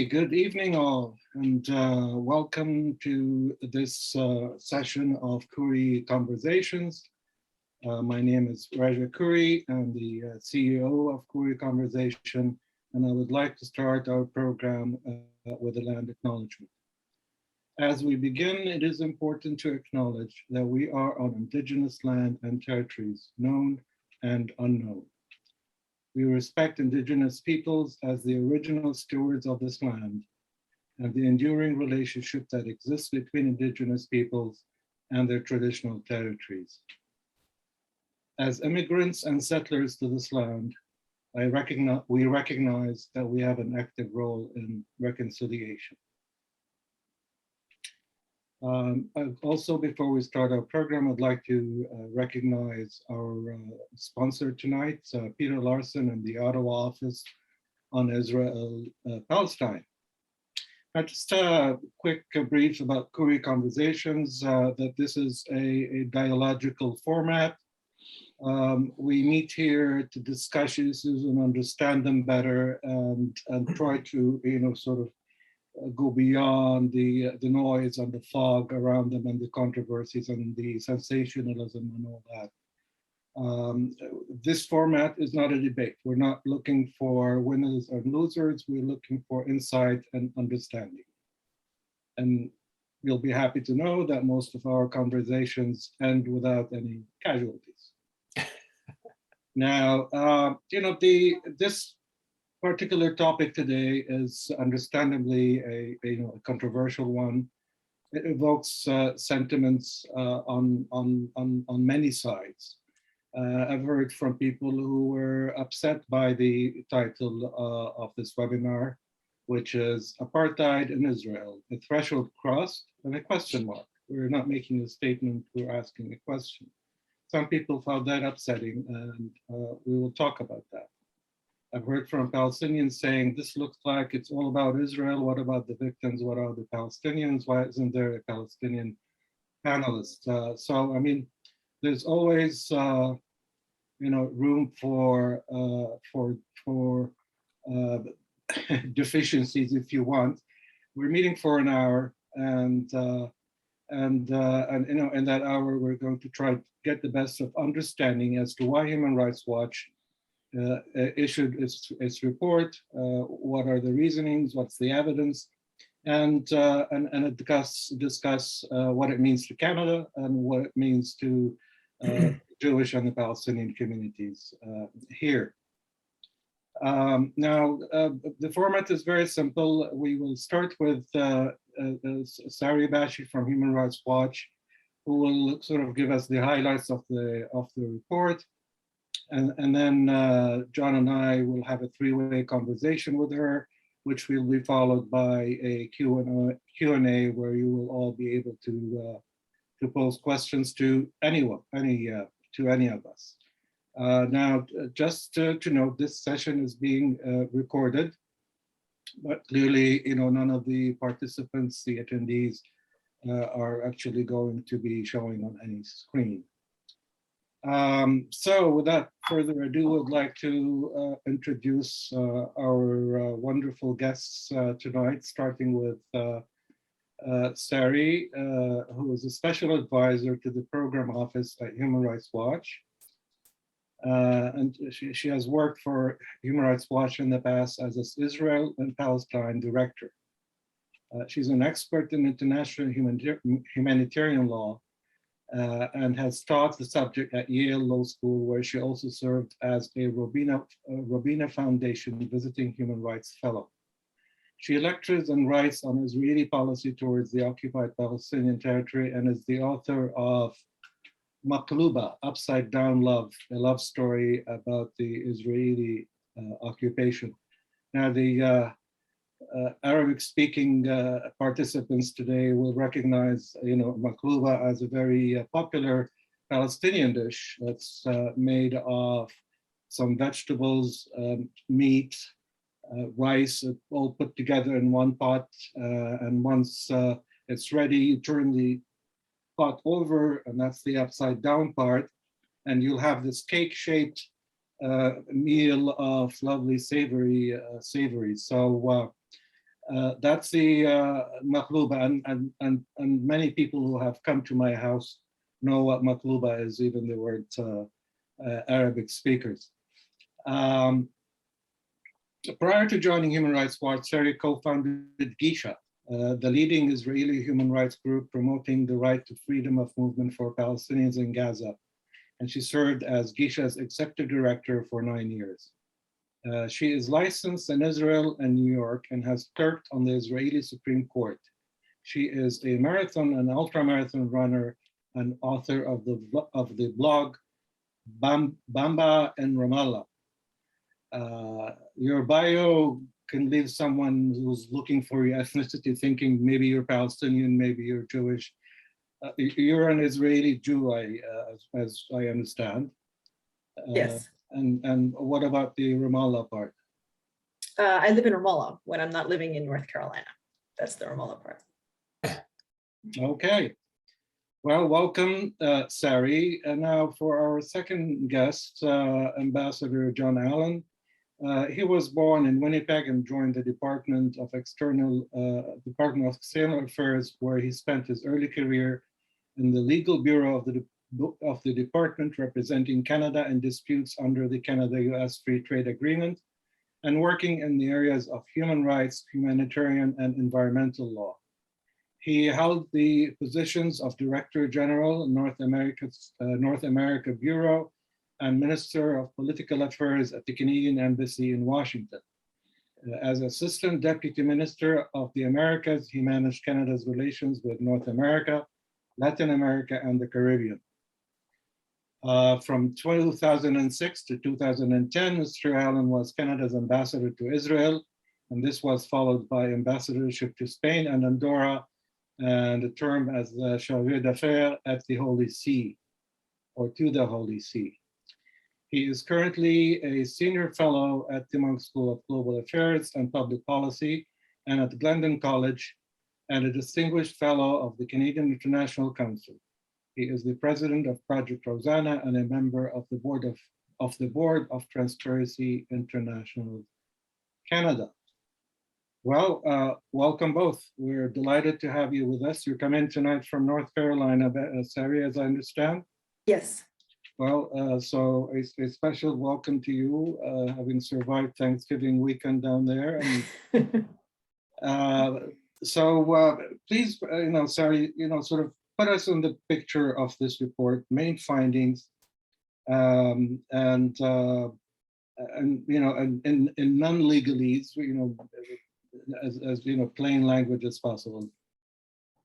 Okay, good evening all, and welcome to this session of Kuri Conversations. My name is Raja Kuri. I'm the CEO of Kuri Conversation, and I would like to start our program with a land acknowledgement. As we begin, it is important to acknowledge that we are on indigenous land and territories, known and unknown. We respect indigenous peoples as the original stewards of this land and the enduring relationship that exists between indigenous peoples and their traditional territories. As immigrants and settlers to this land, we recognize that we have an active role in reconciliation. Also, before we start our program, I'd like to recognize our sponsor tonight, Peter Larson and the Ottawa office on Israel-Palestine. Just a quick brief about Kuri Conversations, that this is a dialogical format. We meet here to discuss issues and understand them better and try to, sort of go beyond the noise and the fog around them and the controversies and the sensationalism and all that. This format is not a debate. We're not looking for winners or losers. We're looking for insight and understanding. And you'll be happy to know that most of our conversations end without any casualties. Now, this particular topic today is understandably a controversial one. It evokes sentiments on many sides. I've heard from people who were upset by the title of this webinar, which is Apartheid in Israel, a threshold crossed and a question mark. We're not making a statement, we're asking a question. Some people found that upsetting, and we will talk about that. I've heard from Palestinians saying, this looks like it's all about Israel. What about the victims? What are the Palestinians? Why isn't there a Palestinian panelist? So, I mean, there's always, room for deficiencies, if you want. We're meeting for an hour, and in that hour, we're going to try to get the best of understanding as to why Human Rights Watch issued its report, what are the reasonings, what's the evidence, and discuss what it means to Canada and what it means to Jewish and the Palestinian communities here. Now, the format is very simple. We will start with Sari Bashi from Human Rights Watch, who will sort of give us the highlights of the report. And then Jon and I will have a three-way conversation with her, which will be followed by a Q&A where you will all be able to pose questions to anyone, to any of us. Now, just to note, this session is being recorded, but clearly, none of the participants, the attendees, are actually going to be showing on any screen. So without further ado, I'd like to introduce our wonderful guests tonight, starting with Sari, who is a special advisor to the program office at Human Rights Watch. And she has worked for Human Rights Watch in the past as an Israel and Palestine director. She's an expert in international humanitarian law and has taught the subject at Yale Law School, where she also served as a Robina Foundation Visiting Human Rights Fellow. She lectures and writes on Israeli policy towards the occupied Palestinian territory and is the author of Maqluba, Upside Down Love, a love story about the Israeli occupation. Now, the Arabic-speaking participants today will recognize, Maqluba as a very popular Palestinian dish that's made of some vegetables, meat, rice, all put together in one pot. And once it's ready, you turn the pot over, and that's the upside down part. And you'll have this cake-shaped meal of lovely savory. So That's the maqluba, and many people who have come to my house know what maqluba is, even the word Arabic speakers. Prior to joining Human Rights Watch, Sari co-founded Gisha, the leading Israeli human rights group promoting the right to freedom of movement for Palestinians in Gaza. And she served as Gisha's executive director for 9 years. She is licensed in Israel and New York and has clerked on the Israeli Supreme Court. She is a marathon and ultramarathon runner and author of the blog Bamba in Ramallah. Your bio can leave someone who's looking for your ethnicity thinking maybe you're Palestinian, maybe you're Jewish. You're an Israeli Jew, as I understand. Yes. And what about the Ramallah part? I live in Ramallah when I'm not living in North Carolina. That's the Ramallah part. Okay. Well, welcome, Sari. And now for our second guest, Ambassador Jon Allen. He was born in Winnipeg and joined the Department of External Affairs, where he spent his early career in the legal bureau of the department, representing Canada in disputes under the Canada-US Free Trade Agreement, and working in the areas of human rights, humanitarian, and environmental law. He held the positions of Director General, North America Bureau, and Minister of Political Affairs at the Canadian Embassy in Washington. As Assistant Deputy Minister of the Americas, he managed Canada's relations with North America, Latin America, and the Caribbean. From 2006 to 2010, Mr. Allen was Canada's ambassador to Israel, and this was followed by ambassadorship to Spain and Andorra, and a term as the chargé d'affaires at the Holy See, or to the Holy See. He is currently a senior fellow at Timon School of Global Affairs and Public Policy and at Glendon College, and a distinguished fellow of the Canadian International Council. He is the president of Project Rosanna and a member of the board of Transparency International Canada. Well, welcome both. We're delighted to have you with us. You come in tonight from North Carolina, Sari, as I understand. Yes. Well, so a special welcome to you, having survived Thanksgiving weekend down there. And, please, Sari, sort of put us in the picture of this report, main findings, and in non-legalese, as plain language as possible.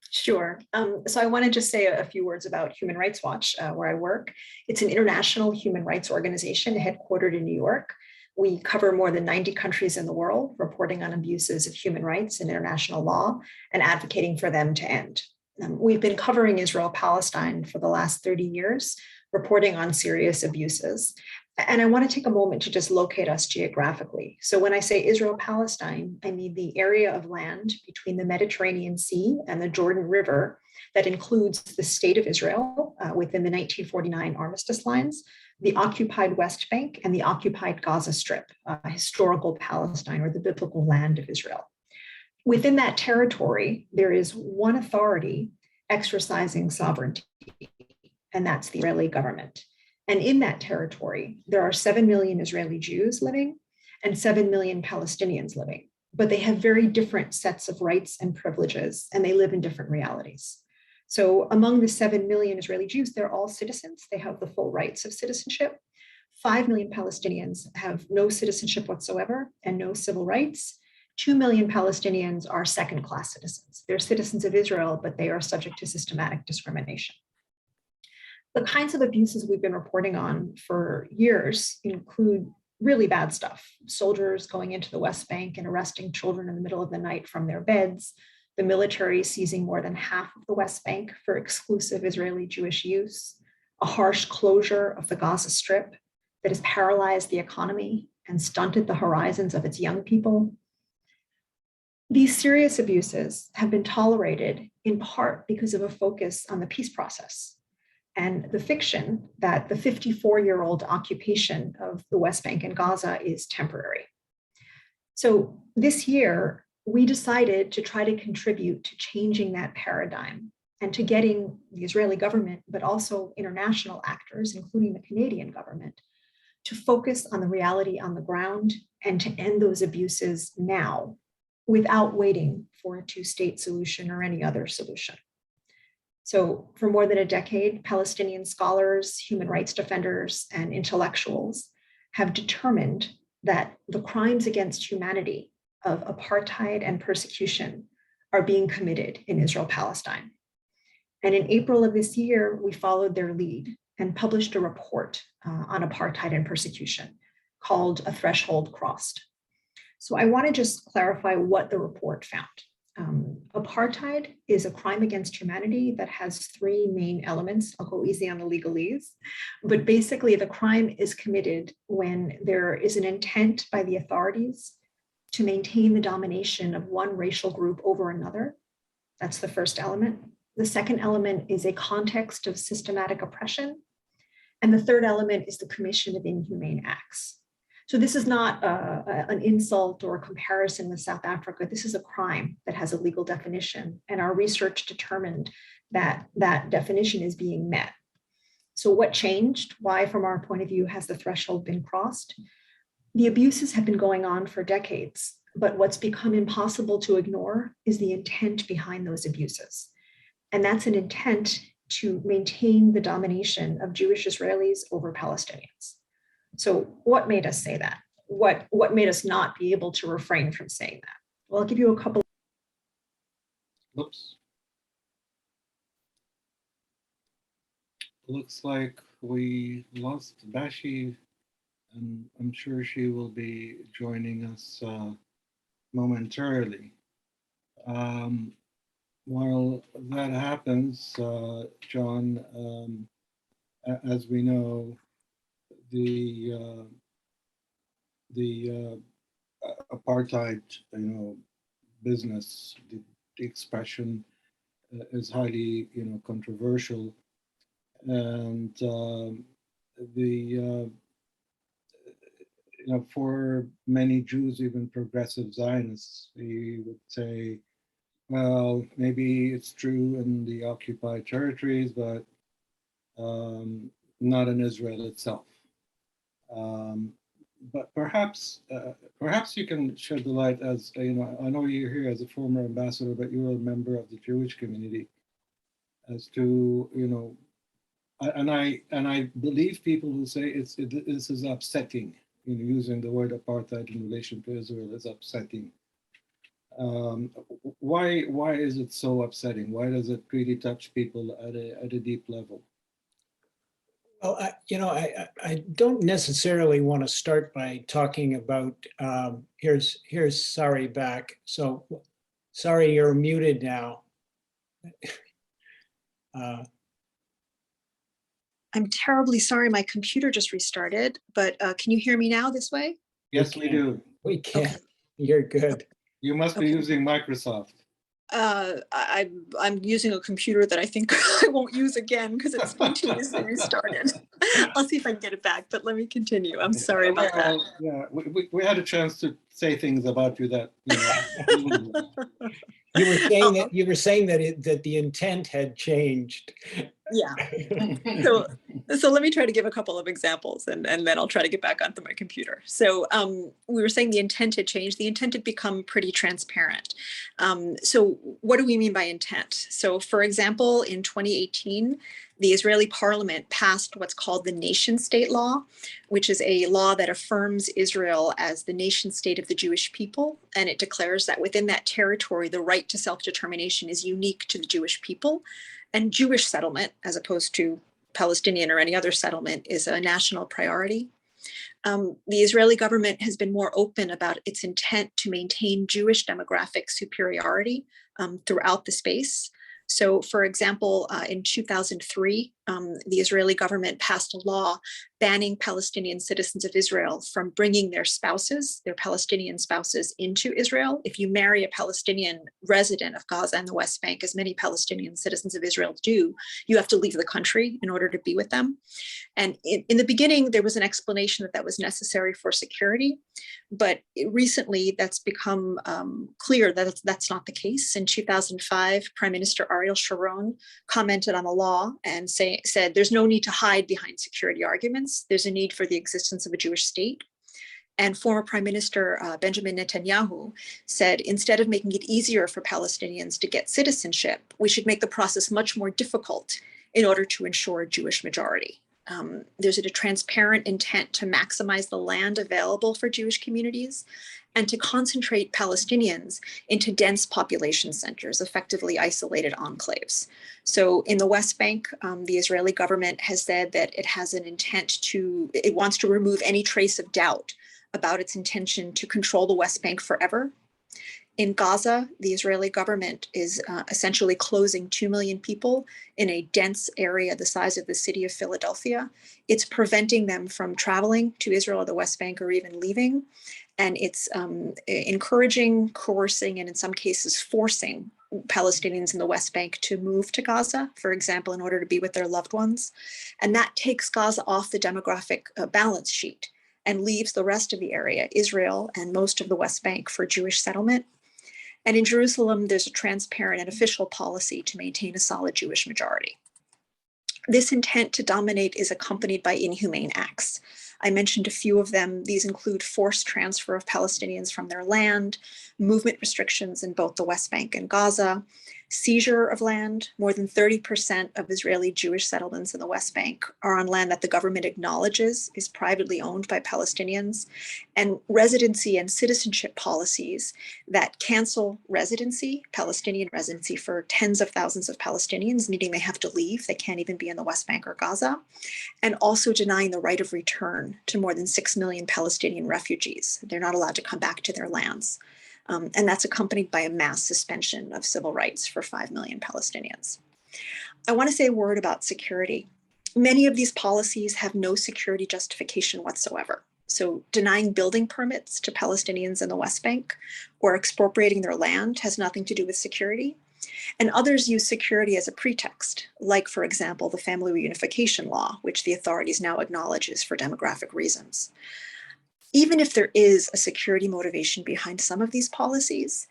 Sure. So I want to just say a few words about Human Rights Watch, where I work. It's an international human rights organization headquartered in New York. We cover more than 90 countries in the world, reporting on abuses of human rights and international law and advocating for them to end. We've been covering Israel-Palestine for the last 30 years, reporting on serious abuses. And I want to take a moment to just locate us geographically. So when I say Israel-Palestine, I mean the area of land between the Mediterranean Sea and the Jordan River that includes the state of Israel within the 1949 armistice lines, the occupied West Bank, and the occupied Gaza Strip, historical Palestine, or the biblical land of Israel. Within that territory, there is one authority exercising sovereignty, and that's the Israeli government. And in that territory, there are 7 million Israeli Jews living and 7 million Palestinians living, but they have very different sets of rights and privileges, and they live in different realities. So among the 7 million Israeli Jews, they're all citizens. They have the full rights of citizenship. 5 million Palestinians have no citizenship whatsoever and no civil rights. 2 million Palestinians are second-class citizens. They're citizens of Israel, but they are subject to systematic discrimination. The kinds of abuses we've been reporting on for years include really bad stuff. Soldiers going into the West Bank and arresting children in the middle of the night from their beds, the military seizing more than half of the West Bank for exclusive Israeli Jewish use, a harsh closure of the Gaza Strip that has paralyzed the economy and stunted the horizons of its young people. These serious abuses have been tolerated in part because of a focus on the peace process and the fiction that the 54-year-old occupation of the West Bank and Gaza is temporary. So this year, we decided to try to contribute to changing that paradigm and to getting the Israeli government, but also international actors, including the Canadian government, to focus on the reality on the ground and to end those abuses now without waiting for a two-state solution or any other solution. So for more than a decade, Palestinian scholars, human rights defenders, and intellectuals have determined that the crimes against humanity of apartheid and persecution are being committed in Israel-Palestine. And in April of this year, we followed their lead and published a report on apartheid and persecution called A Threshold Crossed. So I want to just clarify what the report found. Apartheid is a crime against humanity that has three main elements. I'll go easy on the legalese, but basically the crime is committed when there is an intent by the authorities to maintain the domination of one racial group over another. That's the first element. The second element is a context of systematic oppression. And the third element is the commission of inhumane acts. So this is not an insult or a comparison with South Africa. This is a crime that has a legal definition. And our research determined that that definition is being met. So what changed? Why, from our point of view, has the threshold been crossed? The abuses have been going on for decades, but what's become impossible to ignore is the intent behind those abuses. And that's an intent to maintain the domination of Jewish Israelis over Palestinians. So what made us say that? What made us not be able to refrain from saying that? Well, I'll give you a couple. Oops. Looks like we lost Bashi, and I'm sure she will be joining us momentarily. While that happens, Jon, as we know, the apartheid, business, the expression is highly, controversial, and for many Jews, even progressive Zionists, we would say, well, maybe it's true in the occupied territories, but not in Israel itself. But perhaps you can shed the light, as I know you're here as a former ambassador, but you're a member of the Jewish community, as to and I believe people who say this is upsetting. Using the word apartheid in relation to Israel is upsetting. Why is it so upsetting? Why does it really touch people at a deep level? Well, I don't necessarily want to start by talking about, here's Sari back. So Sari, you're muted now. I'm terribly sorry, my computer just restarted, but can you hear me now this way? Yes, we do. We can. Okay. You're good. You must be using Microsoft. I'm using a computer that I think I won't use again because it's continuously restarted. I'll see if I can get it back, but let me continue. I'm sorry about that. Yeah, we had a chance to say things about you that You were saying that the intent had changed. Yeah. So let me try to give a couple of examples, and then I'll try to get back onto my computer. So we were saying the intent had changed. The intent had become pretty transparent. So what do we mean by intent? So for example, in 2018, the Israeli parliament passed what's called the nation state law, which is a law that affirms Israel as the nation state of the Jewish people. And it declares that within that territory, the right to self-determination is unique to the Jewish people. And Jewish settlement, as opposed to Palestinian or any other settlement, is a national priority. The Israeli government has been more open about its intent to maintain Jewish demographic superiority throughout the space. So, for example, in 2003, the Israeli government passed a law banning Palestinian citizens of Israel from bringing their spouses, their Palestinian spouses, into Israel. If you marry a Palestinian resident of Gaza and the West Bank, as many Palestinian citizens of Israel do, you have to leave the country in order to be with them. And in the beginning, there was an explanation that that was necessary for security, but recently that's become clear that that's not the case. In 2005, Prime Minister Ariel Sharon commented on the law and said there's no need to hide behind security arguments. There's a need for the existence of a Jewish state. And former Prime Minister Benjamin Netanyahu said, instead of making it easier for Palestinians to get citizenship, we should make the process much more difficult in order to ensure a Jewish majority. There's a transparent intent to maximize the land available for Jewish communities and to concentrate Palestinians into dense population centers, effectively isolated enclaves. So in the West Bank, the Israeli government has said that it has an intent it wants to remove any trace of doubt about its intention to control the West Bank forever. In Gaza, the Israeli government is essentially closing 2 million people in a dense area the size of the city of Philadelphia. It's preventing them from traveling to Israel or the West Bank or even leaving. And it's encouraging, coercing, and in some cases forcing Palestinians in the West Bank to move to Gaza, for example, in order to be with their loved ones. And that takes Gaza off the demographic balance sheet and leaves the rest of the area, Israel and most of the West Bank, for Jewish settlement. And in Jerusalem, there's a transparent and official policy to maintain a solid Jewish majority. This intent to dominate is accompanied by inhumane acts. I mentioned a few of them. These include forced transfer of Palestinians from their land, movement restrictions in both the West Bank and Gaza, seizure of land. More than 30% of Israeli Jewish settlements in the West Bank are on land that the government acknowledges is privately owned by Palestinians, and residency and citizenship policies that cancel residency, Palestinian residency, for tens of thousands of Palestinians, meaning they have to leave. They can't even be in the West Bank or Gaza, and also denying the right of return to more than 6 million Palestinian refugees. They're not allowed to come back to their lands. And that's accompanied by a mass suspension of civil rights for 5 million Palestinians. I want to say a word about security. Many of these policies have no security justification whatsoever. So denying building permits to Palestinians in the West Bank or expropriating their land has nothing to do with security. And others use security as a pretext, like, for example, the family reunification law, which the authorities now acknowledge is for demographic reasons. Even if there is a security motivation behind some of these policies,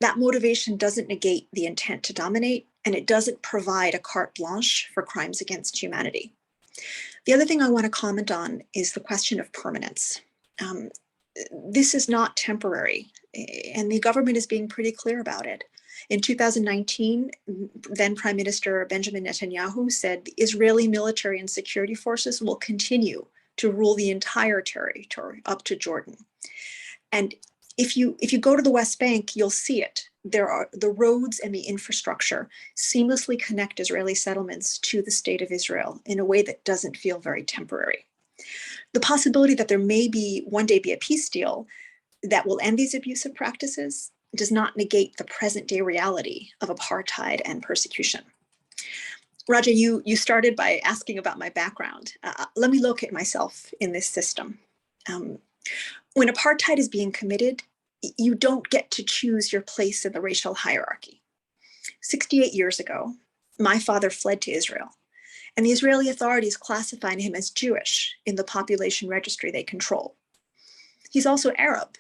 that motivation doesn't negate the intent to dominate, and it doesn't provide a carte blanche for crimes against humanity. The other thing I want to comment on is the question of permanence. This is not temporary, and the government is being pretty clear about it. In 2019, then Prime Minister Benjamin Netanyahu said the Israeli military and security forces will continue to rule the entire territory up to Jordan. And if you go to the West Bank, you'll see it. There are the roads and the infrastructure seamlessly connect Israeli settlements to the state of Israel in a way that doesn't feel very temporary. The possibility that there may one day be a peace deal that will end these abusive practices does not negate the present day reality of apartheid and persecution. Raja, you started by asking about my background. Let me locate myself in this system. When apartheid is being committed, you don't get to choose your place in the racial hierarchy. 68 years ago, my father fled to Israel, and the Israeli authorities classified him as Jewish in the population registry they control. He's also Arab,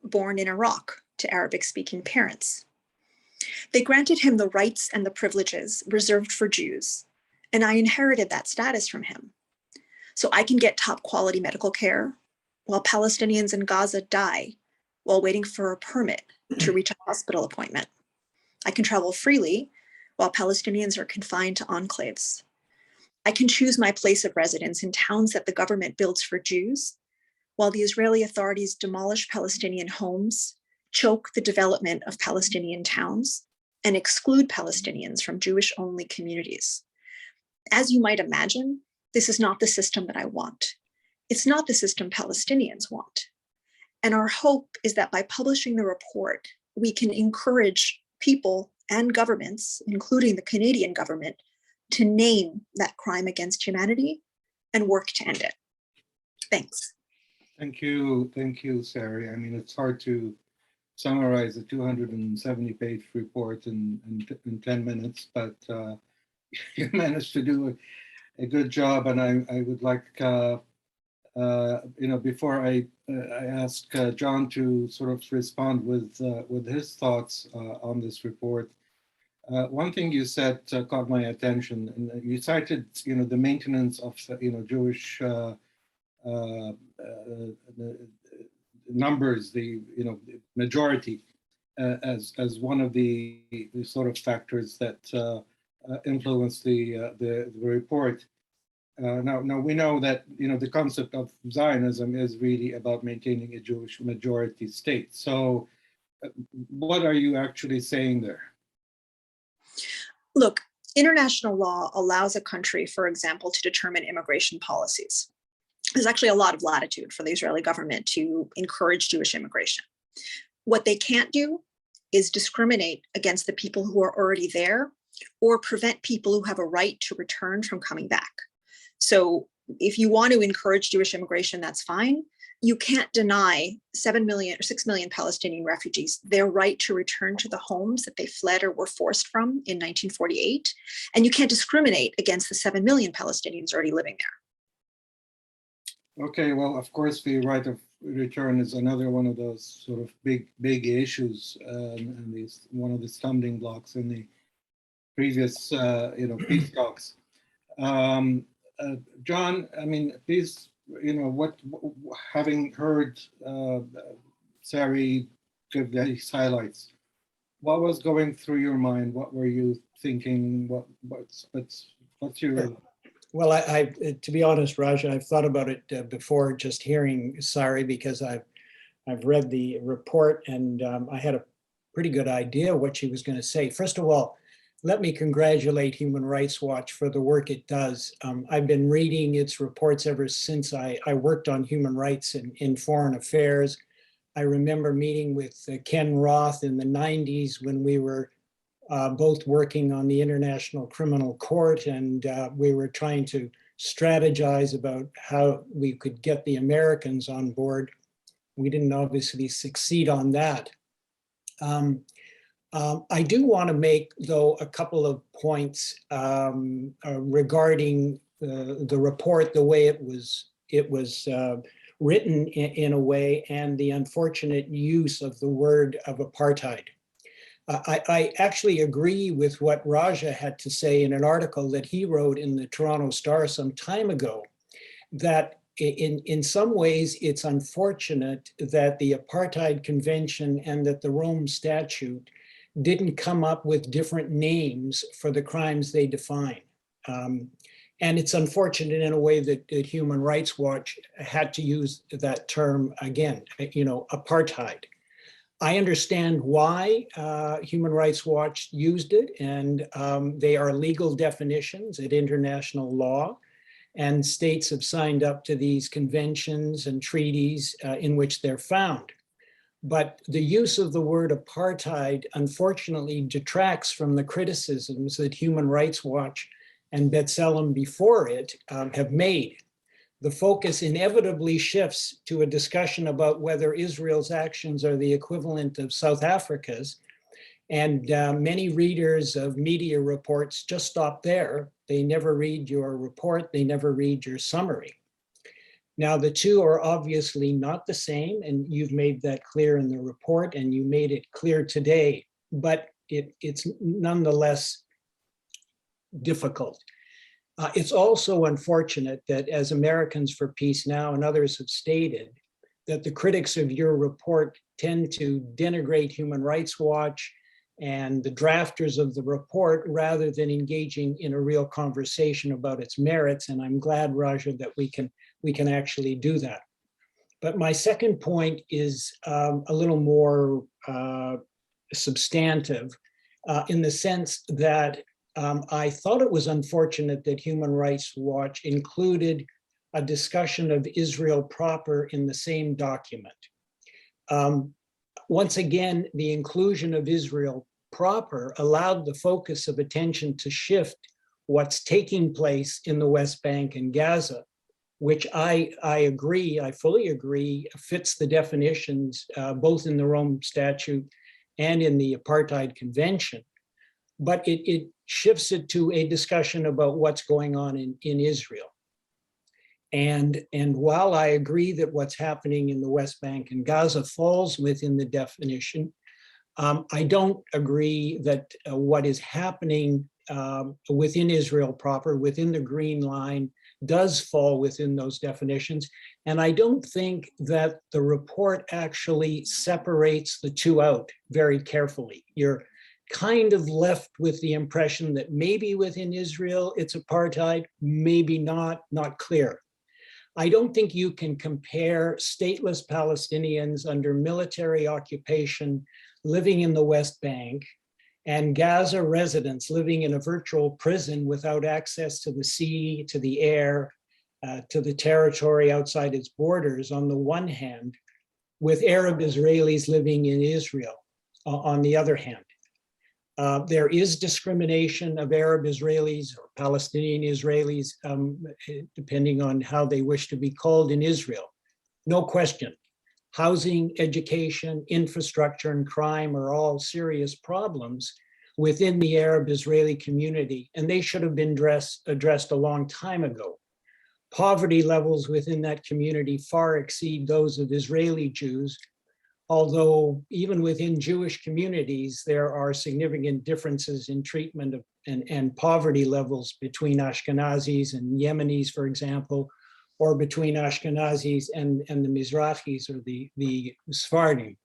born in Iraq to Arabic-speaking parents. They granted him the rights and the privileges reserved for Jews, and I inherited that status from him. So I can get top quality medical care while Palestinians in Gaza die while waiting for a permit to reach a hospital appointment. I can travel freely while Palestinians are confined to enclaves. I can choose my place of residence in towns that the government builds for Jews, while the Israeli authorities demolish Palestinian homes, choke the development of Palestinian towns, and exclude Palestinians from Jewish-only communities. As you might imagine, this is not the system that I want. It's not the system Palestinians want. And our hope is that by publishing the report, we can encourage people and governments, including the Canadian government, to name that crime against humanity and work to end it. Thanks. Thank you, Sari. I mean, it's hard to summarize a 270-page report in 10 minutes, but you managed to do a good job. And I would like, before I ask Jon to sort of respond with his thoughts on this report, one thing you said caught my attention, and you cited, the maintenance of, Jewish numbers, the majority, as one of the sort of factors that influence the report. Now we know that the concept of Zionism is really about maintaining a Jewish majority state. So, what are you actually saying there? Look, international law allows a country, for example, to determine immigration policies. There's actually a lot of latitude for the Israeli government to encourage Jewish immigration. What they can't do is discriminate against the people who are already there or prevent people who have a right to return from coming back. So if you want to encourage Jewish immigration, that's fine. You can't deny 7 million or 6 million Palestinian refugees their right to return to the homes that they fled or were forced from in 1948. And you can't discriminate against the 7 million Palestinians already living there. Okay, well, of course, the right of return is another one of those sort of big issues, and is one of the stumbling blocks in the previous, peace talks. Jon, I mean, please, having heard Sari give these highlights, what was going through your mind? What were you thinking? What's your... Well, I to be honest, Raja, I've thought about it before just hearing Sari, because I've read the report, and I had a pretty good idea what she was going to say. First of all, let me congratulate Human Rights Watch for the work it does. I've been reading its reports ever since I worked on human rights in foreign affairs. I remember meeting with Ken Roth in the 90s when we were both working on the International Criminal Court, and we were trying to strategize about how we could get the Americans on board. We didn't obviously succeed on that. I do want to make, though, a couple of points regarding the report, the way it was written in a way, and the unfortunate use of the word of apartheid. I actually agree with what Raja had to say in an article that he wrote in the Toronto Star some time ago, that in some ways it's unfortunate that the Apartheid Convention and that the Rome Statute didn't come up with different names for the crimes they define. And it's unfortunate in a way that Human Rights Watch had to use that term again, apartheid. I understand why Human Rights Watch used it, and they are legal definitions at international law, and states have signed up to these conventions and treaties in which they're found. But the use of the word apartheid, unfortunately, detracts from the criticisms that Human Rights Watch and B'Tselem before it have made. The focus inevitably shifts to a discussion about whether Israel's actions are the equivalent of South Africa's. And many readers of media reports just stop there. They never read your report. They never read your summary. Now, the two are obviously not the same, and you've made that clear in the report, and you made it clear today, but it's nonetheless difficult. It's also unfortunate that, as Americans for Peace Now and others have stated, that the critics of your report tend to denigrate Human Rights Watch and the drafters of the report rather than engaging in a real conversation about its merits. And I'm glad, Raja, that we can actually do that. But my second point is a little more substantive in the sense that I thought it was unfortunate that Human Rights Watch included a discussion of Israel proper in the same document. Once again, the inclusion of Israel proper allowed the focus of attention to shift what's taking place in the West Bank and Gaza, which I agree, I fully agree, fits the definitions both in the Rome Statute and in the Apartheid Convention. But it shifts it to a discussion about what's going on in Israel. And while I agree that what's happening in the West Bank and Gaza falls within the definition, I don't agree that what is happening within Israel proper, within the Green Line, does fall within those definitions. And I don't think that the report actually separates the two out very carefully. You're kind of left with the impression that maybe within Israel it's apartheid, maybe not clear. I don't think you can compare stateless Palestinians under military occupation living in the West Bank and Gaza residents living in a virtual prison without access to the sea, to the air, to the territory outside its borders on the one hand, with Arab Israelis living in Israel on the other hand. There is discrimination of Arab Israelis or Palestinian Israelis, depending on how they wish to be called in Israel. No question. Housing, education, infrastructure, and crime are all serious problems within the Arab Israeli community, and they should have been addressed a long time ago. Poverty levels within that community far exceed those of Israeli Jews, although even within Jewish communities, there are significant differences in treatment of, and poverty levels between Ashkenazis and Yemenis, for example, or between Ashkenazis and the Mizrahis or the Sephardim.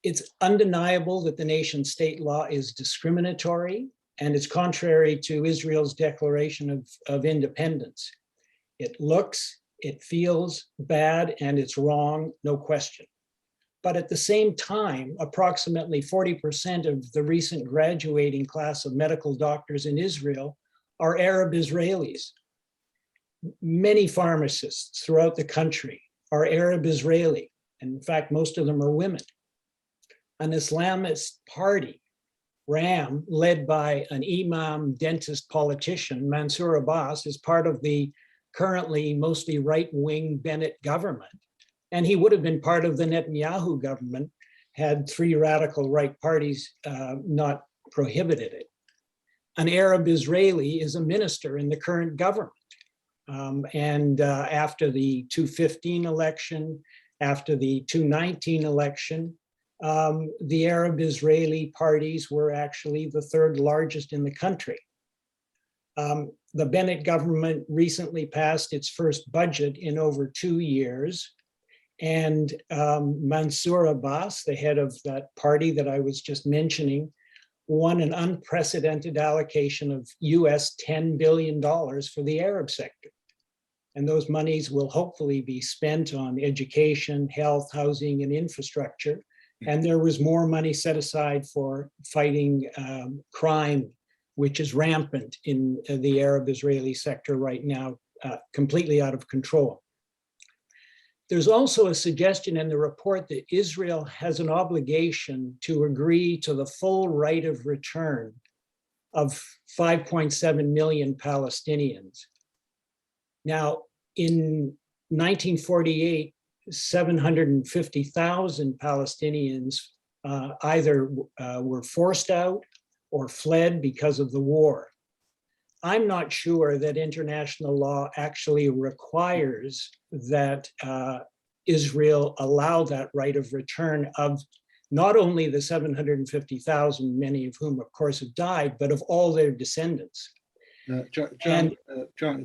It's undeniable that the nation state law is discriminatory, and it's contrary to Israel's declaration of independence. It looks, it feels bad, and it's wrong, no question. But at the same time, approximately 40% of the recent graduating class of medical doctors in Israel are Arab Israelis. Many pharmacists throughout the country are Arab Israeli, and in fact, most of them are women. An Islamist party, RAM, led by an imam, dentist, politician, Mansour Abbas, is part of the currently mostly right-wing Bennett government. And he would have been part of the Netanyahu government had three radical right parties not prohibited it. An Arab Israeli is a minister in the current government. After the 2015 election, after the 2019 election, the Arab Israeli parties were actually the third largest in the country. The Bennett government recently passed its first budget in over 2 years. And Mansour Abbas, the head of that party that I was just mentioning, won an unprecedented allocation of US $10 billion for the Arab sector. And those monies will hopefully be spent on education, health, housing, and infrastructure. And there was more money set aside for fighting crime, which is rampant in the Arab Israeli sector right now, completely out of control. There's also a suggestion in the report that Israel has an obligation to agree to the full right of return of 5.7 million Palestinians. Now, in 1948, 750,000 Palestinians either were forced out or fled because of the war. I'm not sure that international law actually requires that Israel allow that right of return of not only the 750,000, many of whom, of course, have died, but of all their descendants. John,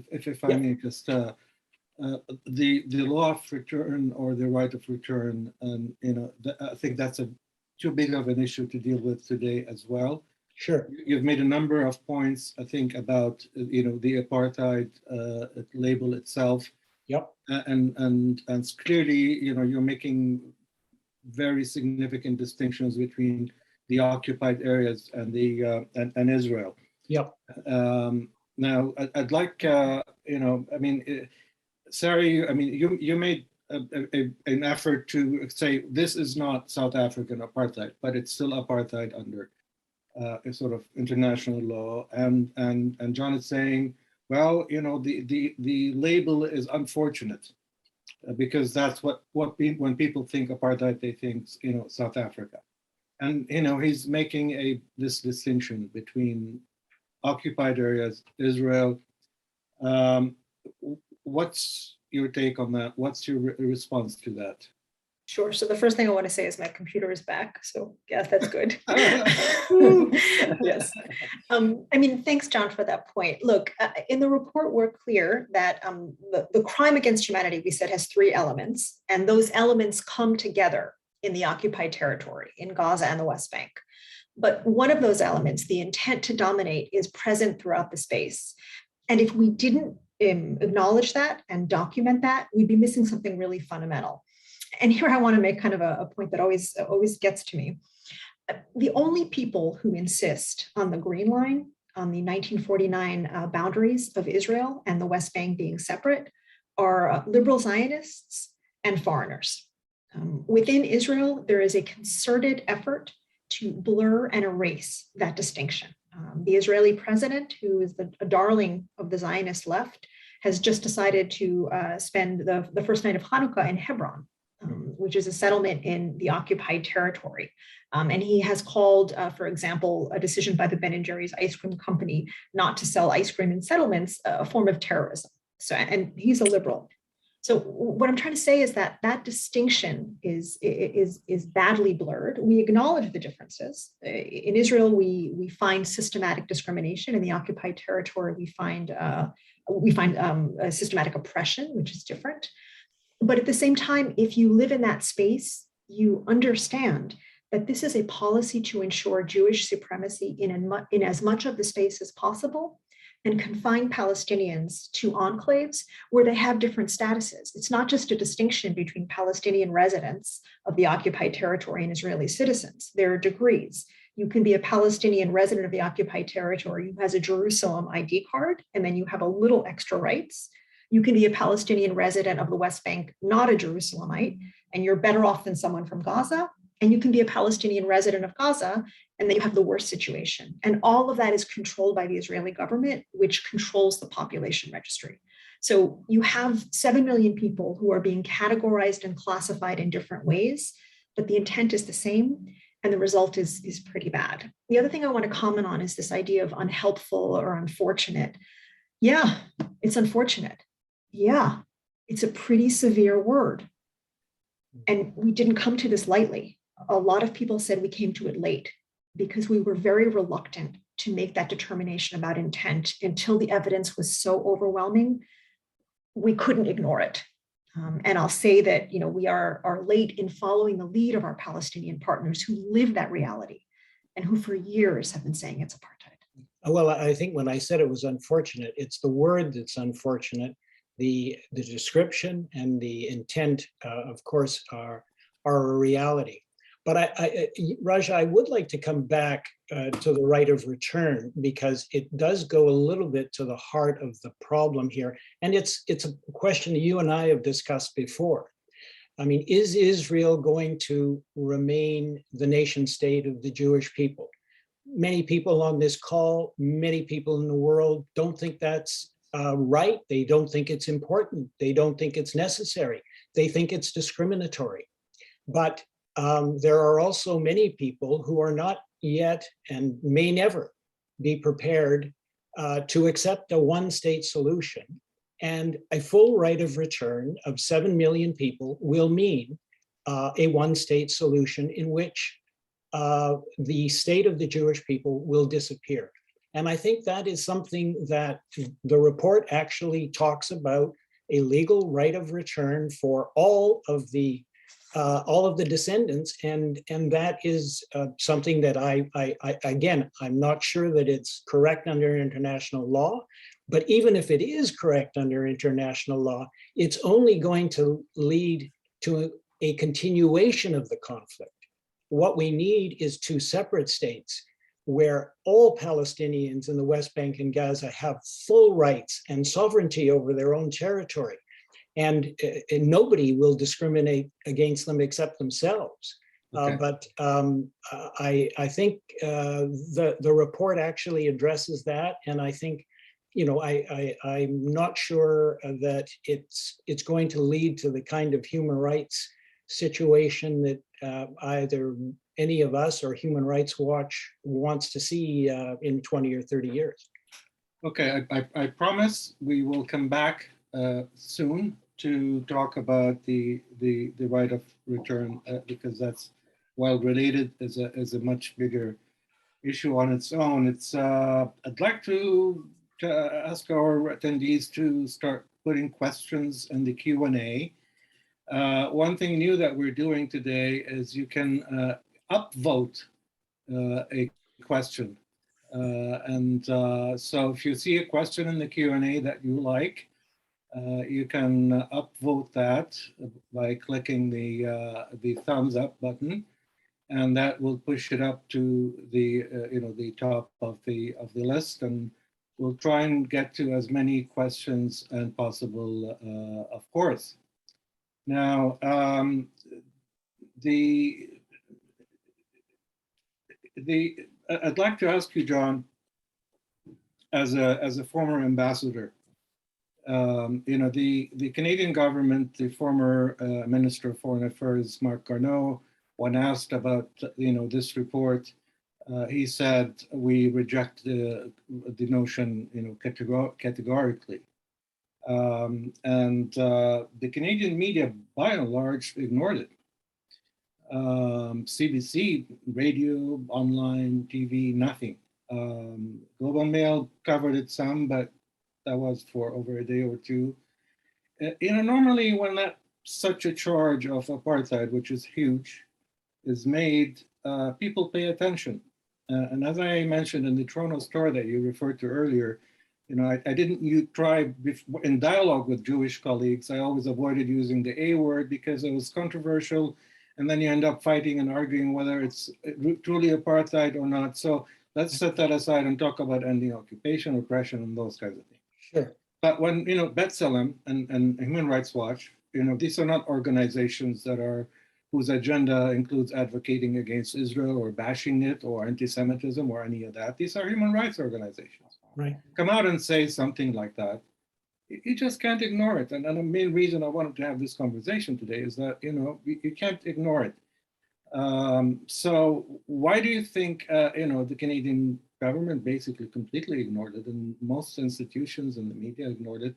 if I may just, the law of return or the right of return, and I think that's too big of an issue to deal with today as well. Sure. You've made a number of points, I think, about the apartheid label itself. Yep. And clearly, you're making very significant distinctions between the occupied areas and the and Israel. Yep. Now, I'd like, Sari, you made an effort to say this is not South African apartheid, but it's still apartheid under a sort of international law, and Jon is saying, well, you know, the label is unfortunate because that's when people think apartheid, they think, you know, South Africa, and you know, he's making this distinction between occupied areas, Israel. What's your take on that? What's your response to that? Sure. So the first thing I want to say is my computer is back. So yeah, that's good. Yes. I mean, thanks, Jon, for that point. Look, in the report, we're clear that the crime against humanity, we said, has 3 elements, and those elements come together in the occupied territory, in Gaza and the West Bank. But one of those elements, the intent to dominate, is present throughout the space. And if we didn't acknowledge that and document that, we'd be missing something really fundamental. And here I want to make kind of a point that always gets to me. The only people who insist on the green line, on the 1949 boundaries of Israel and the West Bank being separate, are liberal Zionists and foreigners. Within Israel, there is a concerted effort to blur and erase that distinction. The Israeli president, who is a darling of the Zionist left, has just decided to spend the first night of Hanukkah in Hebron, which is a settlement in the occupied territory. And he has called, for example, a decision by the Ben & Jerry's ice cream company not to sell ice cream in settlements a form of terrorism. So, and he's a liberal. So what I'm trying to say is that that distinction is badly blurred. We acknowledge the differences. In Israel, we find systematic discrimination. In the occupied territory, we find a systematic oppression, which is different. But at the same time, if you live in that space, you understand that this is a policy to ensure Jewish supremacy in as much of the space as possible, and confine Palestinians to enclaves where they have different statuses. It's not just a distinction between Palestinian residents of the occupied territory and Israeli citizens. There are degrees. You can be a Palestinian resident of the occupied territory who has a Jerusalem ID card, and then you have a little extra rights. You can be a Palestinian resident of the West Bank, not a Jerusalemite, and you're better off than someone from Gaza. And you can be a Palestinian resident of Gaza, and then you have the worst situation. And all of that is controlled by the Israeli government, which controls the population registry. So you have 7 million people who are being categorized and classified in different ways, but the intent is the same, and the result is pretty bad. The other thing I want to comment on is this idea of unhelpful or unfortunate. Yeah, it's unfortunate. Yeah, it's a pretty severe word. And we didn't come to this lightly. A lot of people said we came to it late because we were very reluctant to make that determination about intent until the evidence was so overwhelming, we couldn't ignore it. And I'll say that, you know, we are late in following the lead of our Palestinian partners who live that reality and who for years have been saying it's apartheid. Well, I think when I said it was unfortunate, it's the word that's unfortunate. The description and the intent, of course, are a reality. But Raja, I would like to come back to the right of return, because it does go a little bit to the heart of the problem here. And it's a question that you and I have discussed before. I mean, is Israel going to remain the nation state of the Jewish people? Many people on this call, many people in the world don't think that's right. They don't think it's important. They don't think it's necessary. They think it's discriminatory. But there are also many people who are not yet and may never be prepared to accept a one-state solution. And a full right of return of 7 million people will mean a one-state solution in which the state of the Jewish people will disappear. And I think that is something that the report actually talks about, a legal right of return for all of the descendants, and that is something that again, I'm not sure that it's correct under international law, but even if it is correct under international law, it's only going to lead to a continuation of the conflict. What we need is 2 separate states where all Palestinians in the West Bank and Gaza have full rights and sovereignty over their own territory. And nobody will discriminate against them except themselves. Okay. I think the report actually addresses that, and I think, I'm not sure that it's going to lead to the kind of human rights situation that either any of us or Human Rights Watch wants to see in 20 or 30 years. Okay, I promise we will come back soon to talk about the right of return, because that's, while related, is a much bigger issue on its own. I'd like to ask our attendees to start putting questions in the Q&A. One thing new that we're doing today is you can upvote a question. So if you see a question in the Q&A that you like, you can upvote that by clicking the thumbs up button, and that will push it up to the top of the list, and we'll try and get to as many questions as possible, of course. Now, I'd like to ask you, Jon, as a former ambassador, the Canadian government, the former Minister of Foreign Affairs, Marc Garneau, when asked about this report, he said, we reject the notion categorically. The Canadian media, by and large, ignored it. CBC, radio, online, TV, nothing. Global Mail covered it some, but that was for over a day or two. Normally when such a charge of apartheid, which is huge, is made, people pay attention. And as I mentioned in the Toronto story that you referred to earlier, I didn't try in dialogue with Jewish colleagues. I always avoided using the A word because it was controversial, and then you end up fighting and arguing whether it's truly apartheid or not. So let's set that aside and talk about ending occupation, oppression, and those kinds of things. Sure. But when B'Tselem and Human Rights Watch, these are not organizations whose agenda includes advocating against Israel or bashing it or anti-Semitism or any of that. These are human rights organizations. Right. Come out and say something like that. You just can't ignore it. And the main reason I wanted to have this conversation today is that, you can't ignore it. So why do you think, the Canadian government basically completely ignored it, and most institutions and the media ignored it?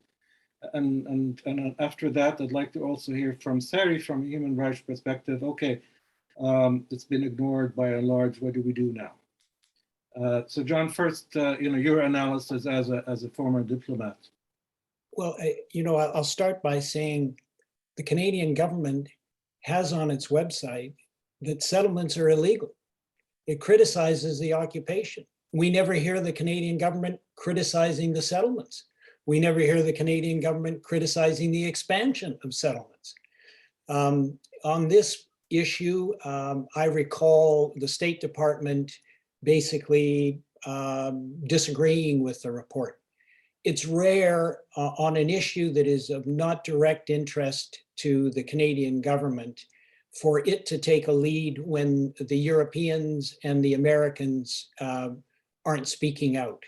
And after that, I'd like to also hear from Sari from a human rights perspective. Okay, it's been ignored by and large. What do we do now? So Jon, first, your analysis as a former diplomat. Well, I'll start by saying the Canadian government has on its website that settlements are illegal. It criticizes the occupation. We never hear the Canadian government criticizing the settlements. We never hear the Canadian government criticizing the expansion of settlements. On this issue, I recall the State Department basically disagreeing with the report. It's rare on an issue that is of not direct interest to the Canadian government for it to take a lead when the Europeans and the Americans aren't speaking out.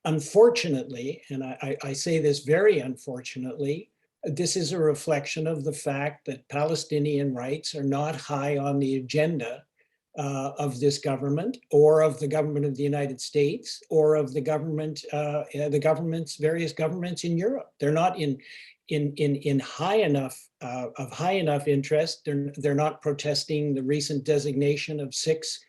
Unfortunately, and I say this very unfortunately, this is a reflection of the fact that Palestinian rights are not high on the agenda of this government, or of the government of the United States, or of the various governments in Europe. They're not in high enough interest. They're not protesting the recent designation of 6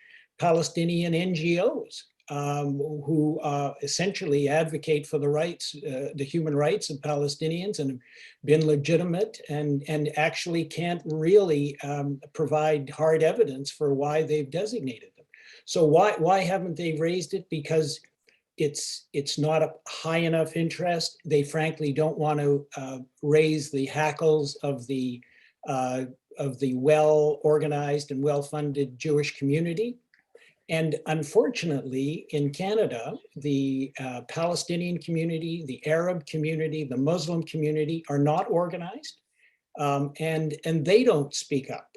Palestinian NGOs who essentially advocate for the rights, the human rights of Palestinians, and have been legitimate and actually can't really provide hard evidence for why they've designated them. So why haven't they raised it? Because it's not a high enough interest. They frankly don't want to raise the hackles of the well-organized and well-funded Jewish community. And unfortunately, in Canada, the Palestinian community, the Arab community, the Muslim community are not organized, and they don't speak up.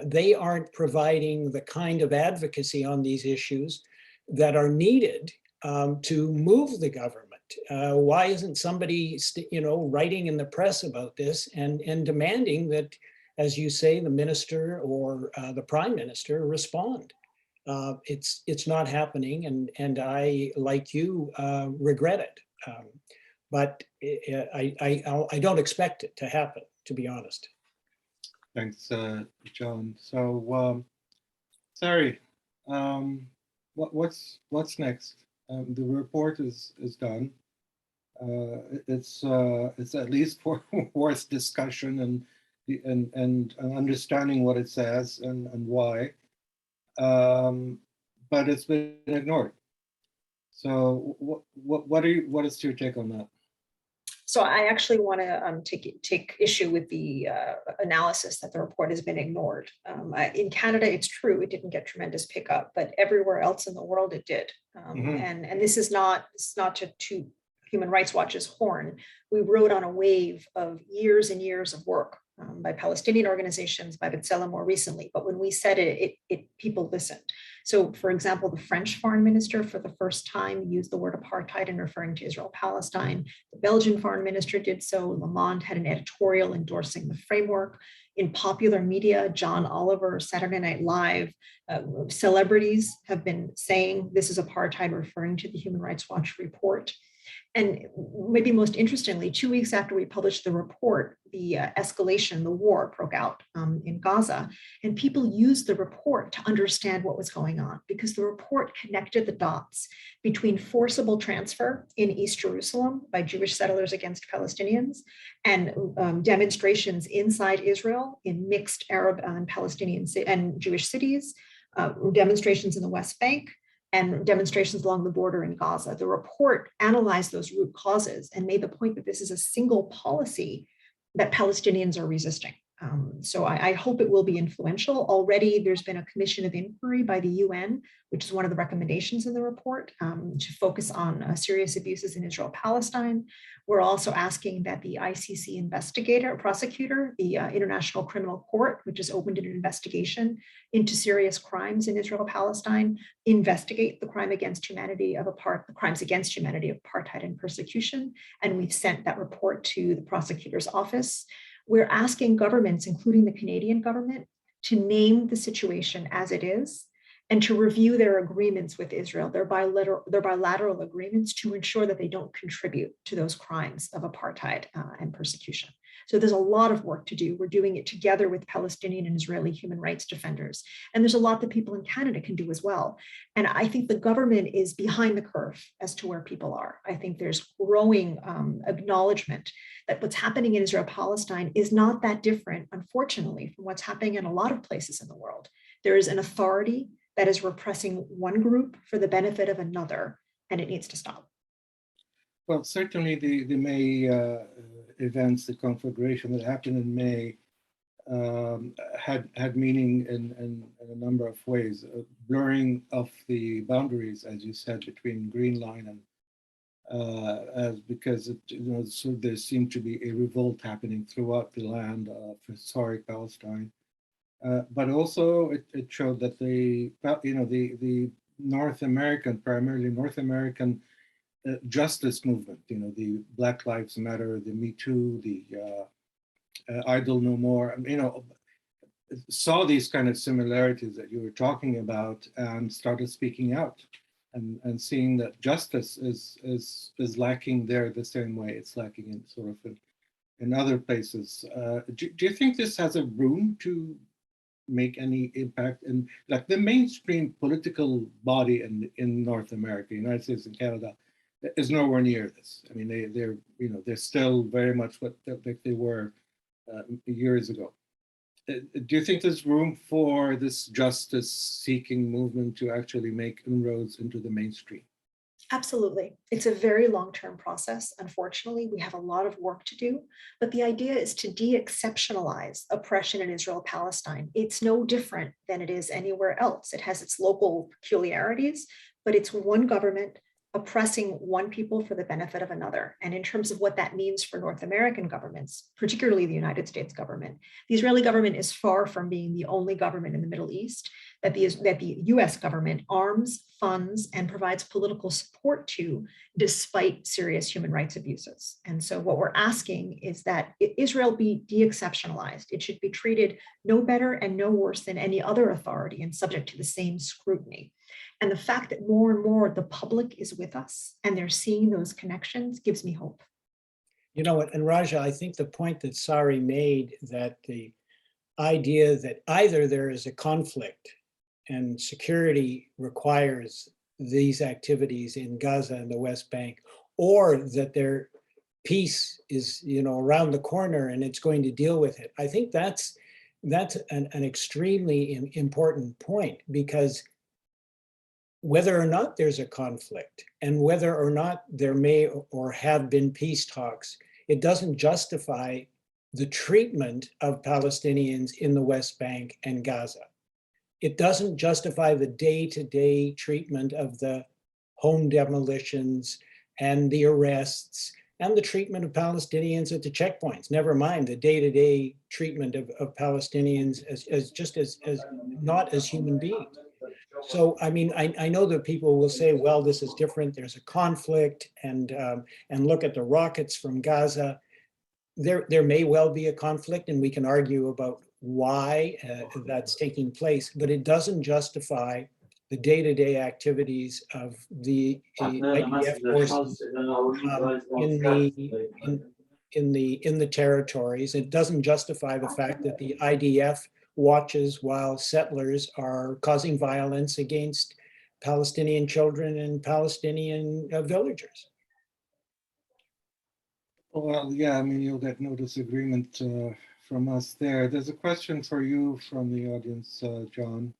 They aren't providing the kind of advocacy on these issues that are needed to move the government. Why isn't somebody, writing in the press about this and demanding that, as you say, the minister or the prime minister respond? It's not happening, and I, like you, regret it. But I don't expect it to happen, to be honest. Thanks, John. So, Sari, what's next? The report is done. It's at least worth discussion and understanding what it says and why. But it's been ignored. So what is your take on that? So I actually want to take issue with the analysis that the report has been ignored. In Canada, it's true, it didn't get tremendous pickup, but everywhere else in the world it did. And this is not to toot Human Rights Watch's horn. We rode on a wave of years and years of work by Palestinian organizations, by B'Tselem more recently. But when we said it, people listened. So, for example, the French foreign minister for the first time used the word apartheid in referring to Israel-Palestine. The Belgian foreign minister did so. Le Monde had an editorial endorsing the framework. In popular media, Jon Allen, Saturday Night Live, celebrities have been saying this is apartheid, referring to the Human Rights Watch report. And maybe most interestingly, 2 weeks after we published the report, the escalation, the war broke out in Gaza, and people used the report to understand what was going on, because the report connected the dots between forcible transfer in East Jerusalem by Jewish settlers against Palestinians and demonstrations inside Israel in mixed Arab and Palestinian and Jewish cities, demonstrations in the West Bank, and demonstrations along the border in Gaza. The report analyzed those root causes and made the point that this is a single policy that Palestinians are resisting. So I hope it will be influential. Already there's been a commission of inquiry by the UN, which is one of the recommendations in the report, to focus on serious abuses in Israel-Palestine. We're also asking that the ICC prosecutor, the International Criminal Court, which has opened an investigation into serious crimes in Israel-Palestine, investigate the crimes against humanity of apartheid and persecution. And we've sent that report to the prosecutor's office. We're asking governments, including the Canadian government, to name the situation as it is and to review their agreements with Israel, their bilateral agreements, to ensure that they don't contribute to those crimes of apartheid and persecution. So there's a lot of work to do. We're doing it together with Palestinian and Israeli human rights defenders. And there's a lot that people in Canada can do as well. And I think the government is behind the curve as to where people are. I think there's growing acknowledgement that what's happening in Israel-Palestine is not that different, unfortunately, from what's happening in a lot of places in the world. There is an authority that is repressing one group for the benefit of another, and it needs to stop. Well, certainly the May events, the conflagration that happened in May, had meaning in a number of ways. Blurring of the boundaries, as you said, between Green Line and because so there seemed to be a revolt happening throughout the land of historic Palestine. But also it showed that the North American, primarily North American justice movement, the Black Lives Matter, the Me Too, the Idle No More, saw these kind of similarities that you were talking about and started speaking out and seeing that justice is lacking there the same way it's lacking in sort of in other places. Do you think this has a room to make any impact in like the mainstream political body in North America, United States and Canada, is nowhere near this? I mean, they're still very much what they were years ago. Do you think there's room for this justice-seeking movement to actually make inroads into the mainstream? Absolutely. It's a very long-term process. Unfortunately, we have a lot of work to do, but the idea is to de-exceptionalize oppression in Israel-Palestine. It's no different than it is anywhere else. It has its local peculiarities, but it's one government, oppressing one people for the benefit of another. And in terms of what that means for North American governments, particularly the United States government, the Israeli government is far from being the only government in the Middle East that the US government arms, funds, and provides political support to, despite serious human rights abuses. And so what we're asking is that Israel be de-exceptionalized. It should be treated no better and no worse than any other authority and subject to the same scrutiny. And the fact that more and more the public is with us and they're seeing those connections gives me hope. You know what, and Raja, I think the point that Sari made, that the idea that either there is a conflict and security requires these activities in Gaza and the West Bank, or that their peace is, around the corner and it's going to deal with it. I think that's an extremely important point, because whether or not there's a conflict and whether or not there may or have been peace talks, it doesn't justify the treatment of Palestinians in the West Bank and Gaza. It doesn't justify the day-to-day treatment of the home demolitions and the arrests and the treatment of Palestinians at the checkpoints, never mind the day-to-day treatment of Palestinians as not as human beings. So, I mean, I know that people will say, well, this is different. There's a conflict, and look at the rockets from Gaza. There may well be a conflict, and we can argue about why that's taking place, but it doesn't justify the day-to-day activities of the IDF forces in the territories. It doesn't justify the fact that the IDF watches while settlers are causing violence against Palestinian children and Palestinian villagers. Well, yeah, I mean, you'll get no disagreement from us there. There's a question for you from the audience, John.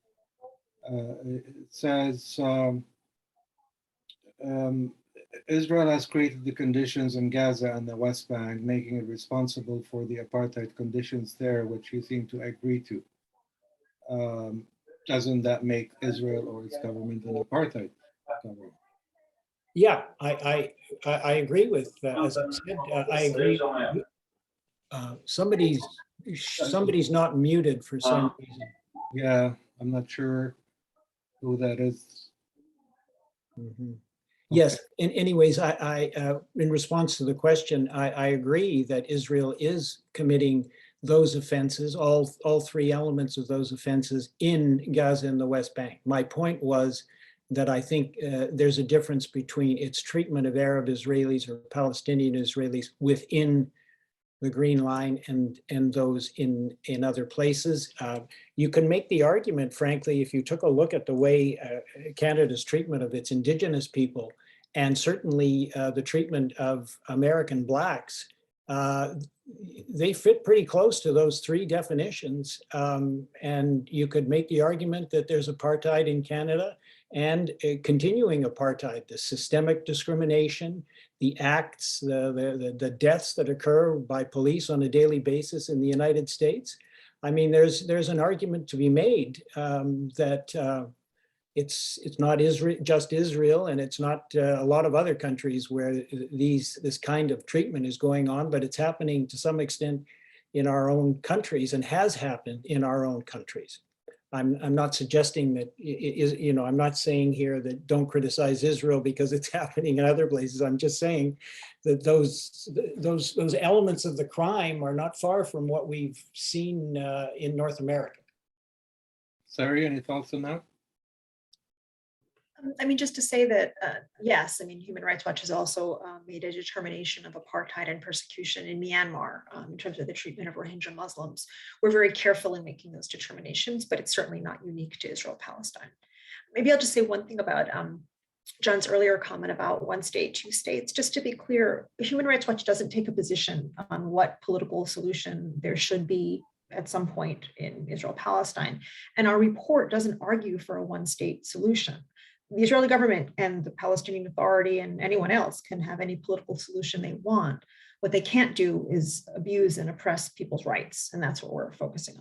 It says, Israel has created the conditions in Gaza and the West Bank, making it responsible for the apartheid conditions there, which you seem to agree to. Doesn't that make Israel or its government an apartheid government? Yeah, I agree with, as I said, I agree. Somebody's not muted for some reason. Yeah, I'm not sure who that is. Mm-hmm. Yes, anyways, I in response to the question, I agree that Israel is committing those offenses, all three elements of those offenses in Gaza and the West Bank. My point was that I think there's a difference between its treatment of Arab Israelis or Palestinian Israelis within the Green Line and those in other places. You can make the argument, frankly, if you took a look at the way Canada's treatment of its Indigenous people, and certainly the treatment of American Blacks, they fit pretty close to those three definitions. And you could make the argument that there's apartheid in Canada and continuing apartheid, the systemic discrimination, the acts, the deaths that occur by police on a daily basis in the United States. I mean, there's an argument to be made that it's not just Israel, and it's not a lot of other countries where this kind of treatment is going on, but it's happening to some extent in our own countries and has happened in our own countries. I'm not suggesting that, I'm not saying here that don't criticize Israel because it's happening in other places. I'm just saying that those elements of the crime are not far from what we've seen in North America. Sari, any thoughts on that? I mean, just to say that, yes, I mean, Human Rights Watch has also made a determination of apartheid and persecution in Myanmar in terms of the treatment of Rohingya Muslims. We're very careful in making those determinations, but it's certainly not unique to Israel-Palestine. Maybe I'll just say one thing about John's earlier comment about one state, two states. Just to be clear, Human Rights Watch doesn't take a position on what political solution there should be at some point in Israel-Palestine. And our report doesn't argue for a one-state solution. The Israeli government and the Palestinian Authority and anyone else can have any political solution they want. What they can't do is abuse and oppress people's rights, and that's what we're focusing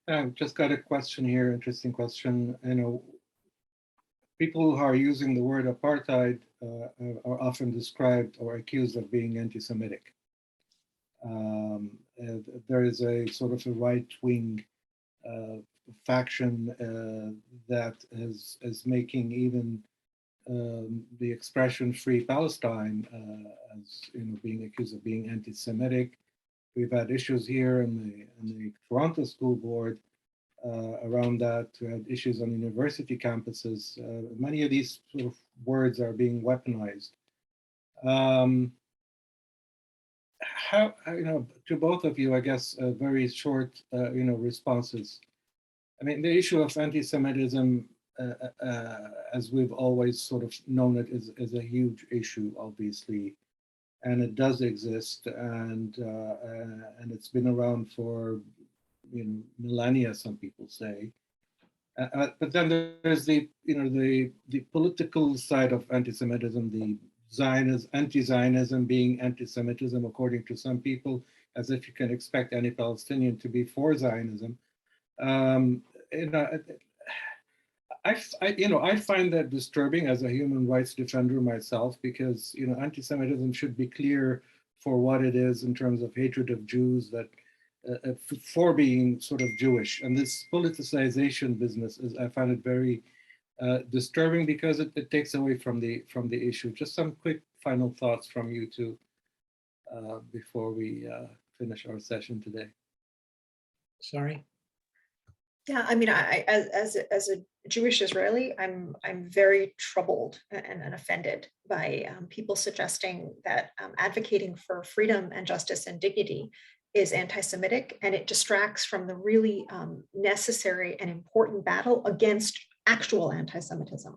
on. I've just got a question here, interesting question. people who are using the word apartheid are often described or accused of being anti-Semitic. There is a sort of a right-wing faction that is making even the expression "Free Palestine" as being accused of being anti-Semitic. We've had issues here in the Toronto School Board around that. We had issues on university campuses. Many of these sort of words are being weaponized. How, to both of you, I guess, very short, responses. I mean, the issue of anti-Semitism, as we've always sort of known it, is a huge issue, obviously, and it does exist, and it's been around for millennia, some people say. But then there's the political side of anti-Semitism, the anti-Zionism being anti-Semitism, according to some people, as if you can expect any Palestinian to be for Zionism. I find that disturbing as a human rights defender myself, because anti-Semitism should be clear for what it is in terms of hatred of Jews, that for being sort of Jewish, and this politicization business I find it very disturbing, because it takes away from the issue. Just some quick final thoughts from you two before we finish our session today. Sorry. Yeah, I mean, as a Jewish Israeli, I'm very troubled and offended by people suggesting that advocating for freedom and justice and dignity is anti-Semitic, and it distracts from the really necessary and important battle against actual anti-Semitism.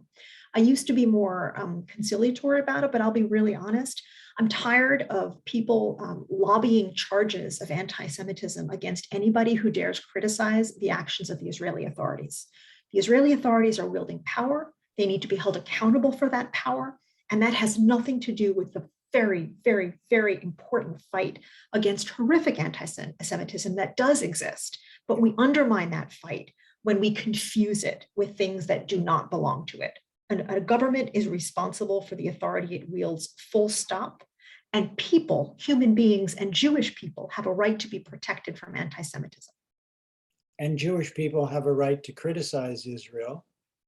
I used to be more conciliatory about it, but I'll be really honest. I'm tired of people lobbying charges of anti-Semitism against anybody who dares criticize the actions of the Israeli authorities. The Israeli authorities are wielding power. They need to be held accountable for that power. And that has nothing to do with the very, very, very important fight against horrific anti-Semitism that does exist. But we undermine that fight when we confuse it with things that do not belong to it. A government is responsible for the authority it wields, full stop. And people, human beings and Jewish people, have a right to be protected from anti-Semitism. And Jewish people have a right to criticize Israel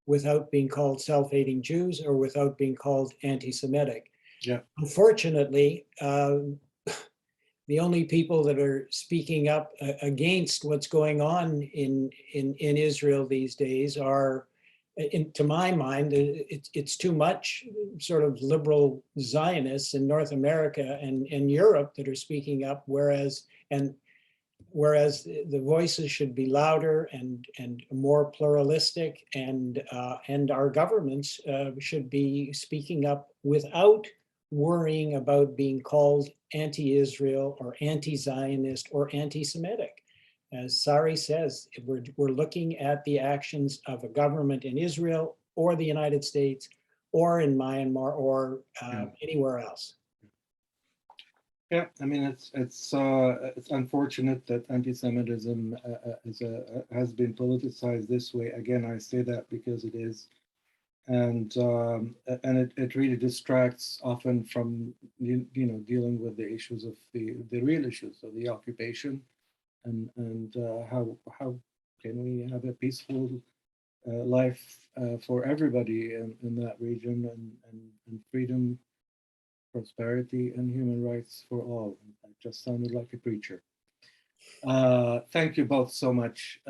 without being called self-hating Jews or without being called anti-Semitic. Yeah. Unfortunately, the only people that are speaking up against what's going on in Israel these days are, to my mind, it's too much sort of liberal Zionists in North America and Europe that are speaking up, whereas the voices should be louder and more pluralistic, and our governments should be speaking up without worrying about being called anti-Israel or anti-Zionist or anti-Semitic. As Sari says, we're looking at the actions of a government in Israel or the United States or in Myanmar or anywhere else. Yeah, I mean, it's unfortunate that anti-Semitism has been politicized this way. Again, I say that because it is, and it really distracts often from dealing with the issues of the real issues of the occupation, and how can we have a peaceful life for everybody in that region, and freedom, prosperity, and human rights for all. I just sounded like a preacher. Thank you both so much.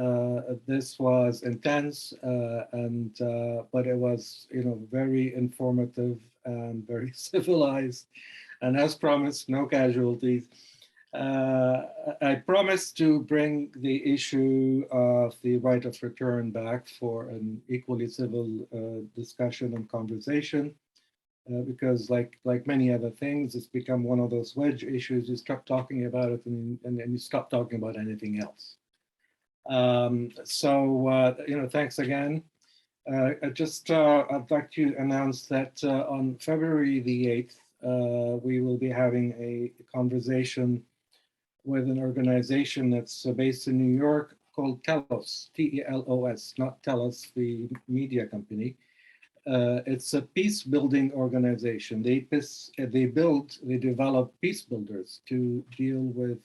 This was intense, but it was very informative and very civilized. And as promised, no casualties. I promised to bring the issue of the right of return back for an equally civil discussion and conversation. Because like many other things, it's become one of those wedge issues. You stop talking about it and then you stop talking about anything else. Thanks again. I'd like to announce that on February the 8th, we will be having a conversation with an organization that's based in New York called Telos, T-E-L-O-S, not Telos, the media company. It's a peace building organization. They develop peace builders to deal with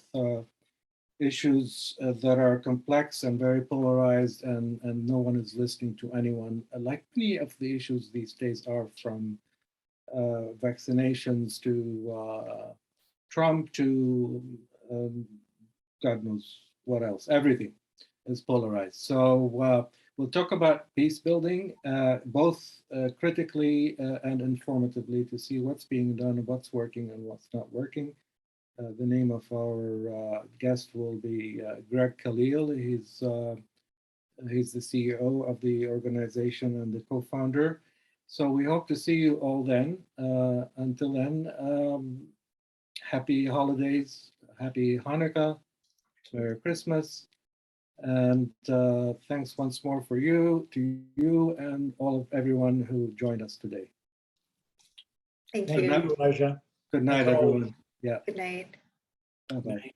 issues that are complex and very polarized, and no one is listening to anyone. Like many of the issues these days are, from vaccinations to Trump to God knows what else. Everything is polarized. So we'll talk about peace building, both critically and informatively, to see what's being done, what's working and what's not working. The name of our guest will be Greg Khalil. He's the CEO of the organization and the co-founder. So we hope to see you all then. Until then, happy holidays, happy Hanukkah, Merry Christmas, and thanks once more to you and everyone who joined us today. Thank Thank you. you, Raja. Good night, Like always. everyone. Yeah. Good night. Bye-bye.